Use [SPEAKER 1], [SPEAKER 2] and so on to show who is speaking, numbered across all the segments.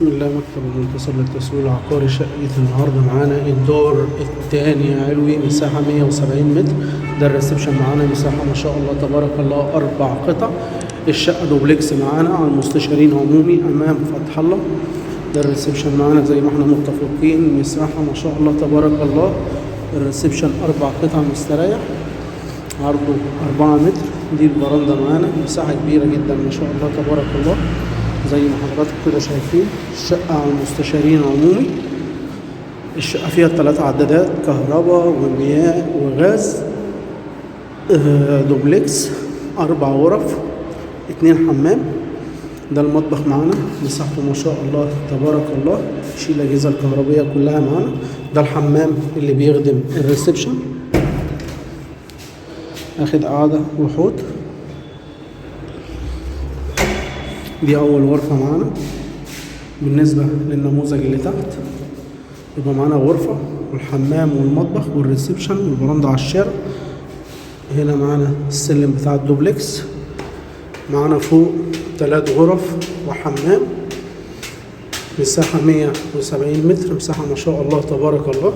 [SPEAKER 1] بسم الله. مكتب المنتصر للتسويق العقاري. شقة النهارده معانا الدور الثاني علوي، مساحة 170 متر. ده الريسبشن معانا، مساحة ما شاء الله تبارك الله 4 قطع. الشقة دوبلكس معانا على المستشارين عمومي أمام فتح الله. ده الريسبشن معانا زي ما احنا متفقين، مساحة ما شاء الله تبارك الله. الريسبشن 4 قطع مستريح، عرضه 4 متر. دي البرندة معانا، مساحة كبيرة جدا ما شاء الله تبارك الله زي ما حضراتكم كده شايفين. الشقة على المستشارين عمومي. الشقة فيها 3 عدادات كهرباء ومياه وغاز. دوبلكس 4 غرف 2 حمام. ده المطبخ معانا، مساحته ما شاء الله تبارك الله، يشيل الأجهزة الكهربائية كلها معانا. ده الحمام اللي بيخدم الريسبشن، اخد قعدة وحوض. دي أول غرفة معانا. بالنسبة للنموذج اللي تحت، يبقى معانا غرفة والحمام والمطبخ والريسبشن والبرندة على الشارع. هنا معانا السلم بتاع الدوبلكس. معانا فوق 3 غرف وحمام، مساحة 170 متر، مساحة ما شاء الله تبارك الله.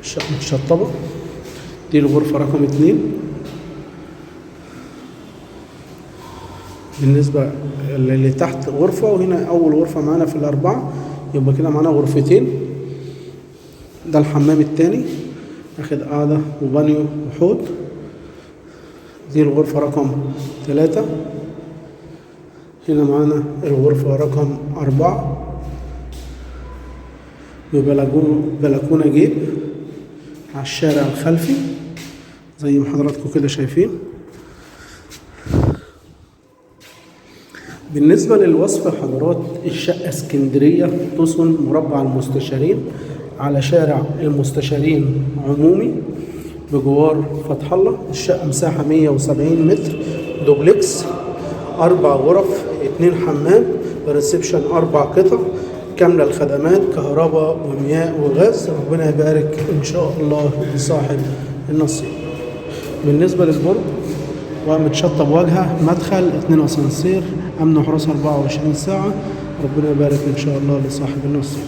[SPEAKER 1] الشقة متشطبة. دي الغرفة رقم 2. بالنسبة اللي تحت غرفة، وهنا أول غرفة معانا في ال4، يبقى كده معانا غرفتين. ده الحمام التاني، أخد قعدة وبانيو وحوض. دي الغرفة رقم 3. هنا معانا الغرفة رقم 4 ببلكونة جيب على الشارع الخلفي زي ما حضراتكم كده شايفين. بالنسبة للوصف حضرات، الشقة اسكندرية تسكن مربع المستشارين على شارع المستشارين عمومي بجوار فتح الله. الشقة مساحة 170 متر، دوبلكس 4 غرف 2 حمام، ريسبشن 4 قطع، كاملة الخدمات كهرباء ومياه وغاز. ربنا يبارك إن شاء الله لصاحب النصيب. بالنسبة للبرج، ومتشطب واجهة، مدخل 2 أسانسير، أمن وحراسة 24 ساعة. ربنا يبارك إن شاء الله لصاحب النصيب.